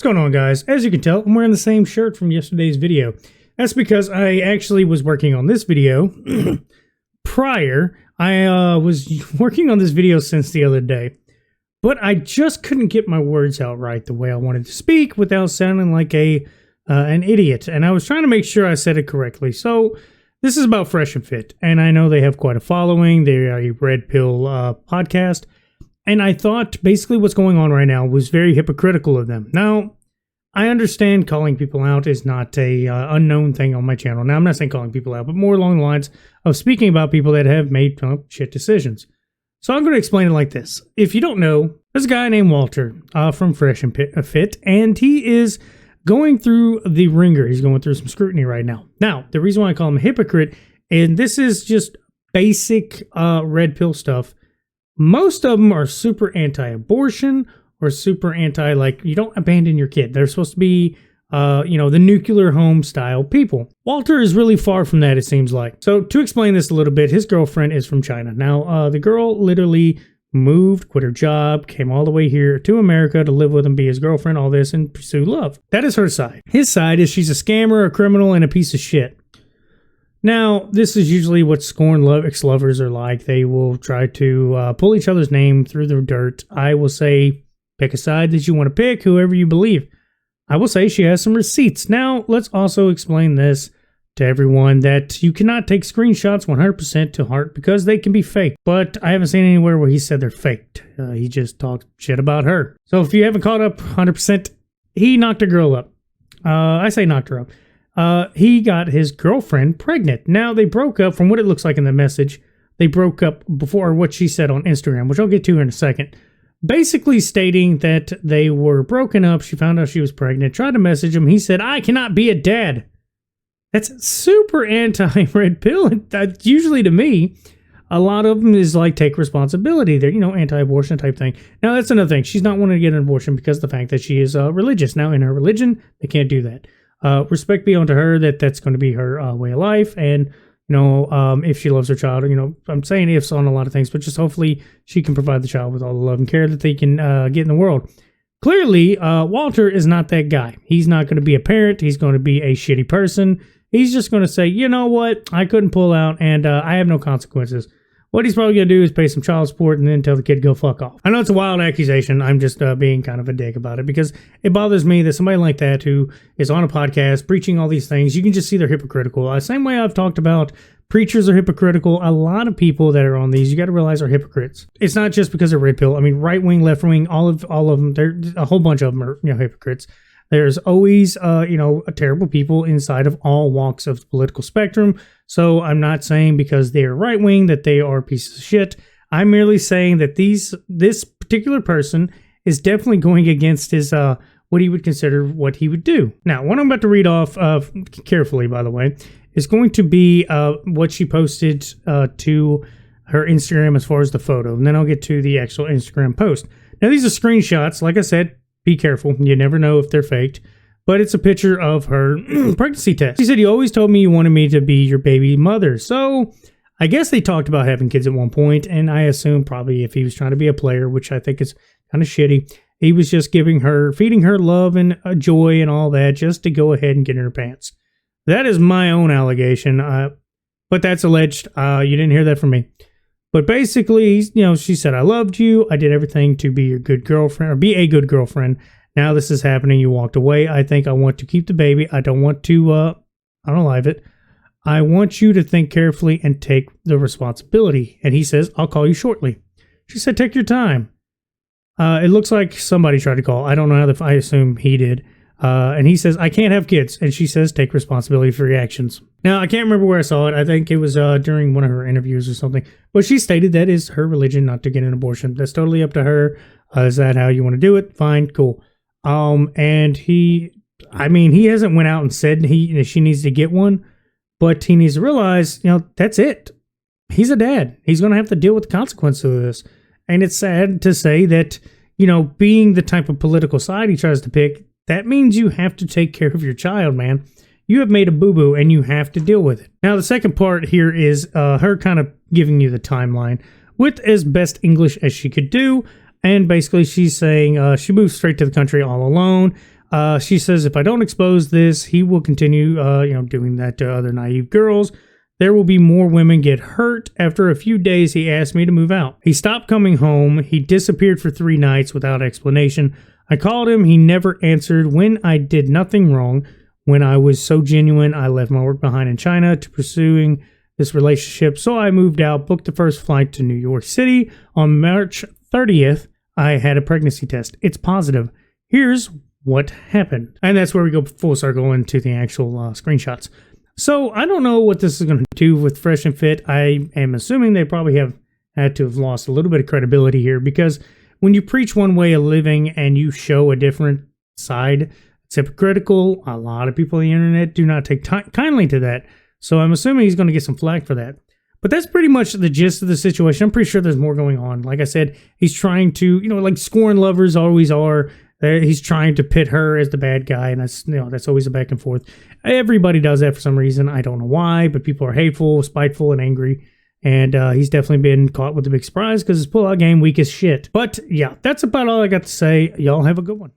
What's going on, guys? As you can tell, I'm wearing the same shirt from yesterday's video. That's because I actually was working on this video prior. I was working on this video since the other day, but I just couldn't get my words out right the way I wanted to speak without sounding like an idiot. And I was trying to make sure I said it correctly. So this is about Fresh and Fit, and I know they have quite a following. They are a red pill podcast. And I thought basically what's going on right now was very hypocritical of them. Now, I understand calling people out is not a unknown thing on my channel. Now, I'm not saying calling people out, but more along the lines of speaking about people that have made shit decisions. So I'm going to explain it like this. If you don't know, there's a guy named Walter from Fresh and Fit, and he is going through the ringer. He's going through some scrutiny right now. Now, the reason why I call him a hypocrite, and this is just basic red pill stuff. Most of them are super anti-abortion or super anti, like, you don't abandon your kid. They're supposed to be, the nuclear home style people. Walter is really far from that, it seems like. So to explain this a little bit, his girlfriend is from China. Now, the girl literally moved, quit her job, came all the way here to America to live with him, be his girlfriend, all this, and pursue love. That is her side. His side is she's a scammer, a criminal, and a piece of shit. Now, this is usually what scorned ex-lovers are like. They will try to pull each other's name through the dirt. I will say, pick a side that you want to pick, whoever you believe. I will say she has some receipts. Now, let's also explain this to everyone, that you cannot take screenshots 100% to heart because they can be fake. But I haven't seen anywhere where he said they're faked. He just talked shit about her. So if you haven't caught up 100%, he knocked a girl up. I say knocked her up. He got his girlfriend pregnant. Now, they broke up from what it looks like in the message. They broke up before what she said on Instagram, which I'll get to in a second. Basically stating that they were broken up. She found out she was pregnant, tried to message him. He said, "I cannot be a dad." That's super anti-red pill. Usually to me, a lot of them is like, take responsibility. They're, anti-abortion type thing. Now, that's another thing. She's not wanting to get an abortion because of the fact that she is religious. Now, in her religion, they can't do that. Respect be unto her that's going to be her way of life. And, if she loves her child, I'm saying ifs on a lot of things, but just hopefully she can provide the child with all the love and care that they can get in the world. Clearly, Walter is not that guy. He's not going to be a parent. He's going to be a shitty person. He's just going to say, you know what? I couldn't pull out and I have no consequences. What he's probably going to do is pay some child support and then tell the kid to go fuck off. I know it's a wild accusation. I'm just being kind of a dick about it because it bothers me that somebody like that who is on a podcast preaching all these things, you can just see they're hypocritical. Same way I've talked about preachers are hypocritical. A lot of people that are on these, you got to realize, are hypocrites. It's not just because they're red pill. I mean, right wing, left wing, all of them. A whole bunch of them are hypocrites. There's always, terrible people inside of all walks of the political spectrum. So I'm not saying because they're right wing that they are pieces of shit. I'm merely saying that this particular person is definitely going against his what he would consider what he would do. Now, what I'm about to read off carefully, by the way, is going to be what she posted to her Instagram as far as the photo, and then I'll get to the actual Instagram post. Now, these are screenshots. Like I said, be careful. You never know if they're faked. But it's a picture of her pregnancy test. She said, "You always told me you wanted me to be your baby mother." So I guess they talked about having kids at one point, and I assume probably if he was trying to be a player, which I think is kind of shitty, he was just feeding her love and joy and all that just to go ahead and get in her pants. That is my own allegation, but that's alleged. You didn't hear that from me. But basically, she said, "I loved you. I did everything to be your good girlfriend, or be a good girlfriend. Now this is happening. You walked away. I think I want to keep the baby. I don't want to unalive it. I want you to think carefully and take the responsibility." And he says, "I'll call you shortly." She said, "Take your time." It looks like somebody tried to call. I don't know I assume he did. And he says, "I can't have kids." And she says, "Take responsibility for your actions." Now, I can't remember where I saw it. I think it was during one of her interviews or something. But she stated that is her religion not to get an abortion. That's totally up to her. Is that how you want to do it? Fine, cool. And he hasn't went out and said she needs to get one. But he needs to realize, that's it. He's a dad. He's going to have to deal with the consequences of this. And it's sad to say that, being the type of political side he tries to pick, that means you have to take care of your child, man. You have made a boo-boo and you have to deal with it. Now, the second part here is her kind of giving you the timeline with as best English as she could do. And basically she's saying she moved straight to the country all alone. She says, if I don't expose this, he will continue, doing that to other naive girls. There will be more women get hurt. After a few days, he asked me to move out. He stopped coming home. He disappeared for 3 nights without explanation. I called him. He never answered when I did nothing wrong. When I was so genuine, I left my work behind in China to pursuing this relationship. So I moved out, booked the first flight to New York City. On March 30th, I had a pregnancy test. It's positive. Here's what happened. And that's where we go full circle into the actual screenshots. So I don't know what this is going to do with Fresh and Fit. I am assuming they probably have had to have lost a little bit of credibility here, because when you preach one way of living and you show a different side, it's hypocritical. A lot of people on the internet do not take kindly to that. So I'm assuming he's going to get some flack for that. But that's pretty much the gist of the situation. I'm pretty sure there's more going on. Like I said, he's trying to, like scorn lovers always are. He's trying to pit her as the bad guy, and that's always a back and forth. Everybody does that for some reason. I don't know why, but people are hateful, spiteful, and angry. And he's definitely been caught with a big surprise because his pullout game weak as shit. But yeah, that's about all I got to say. Y'all have a good one.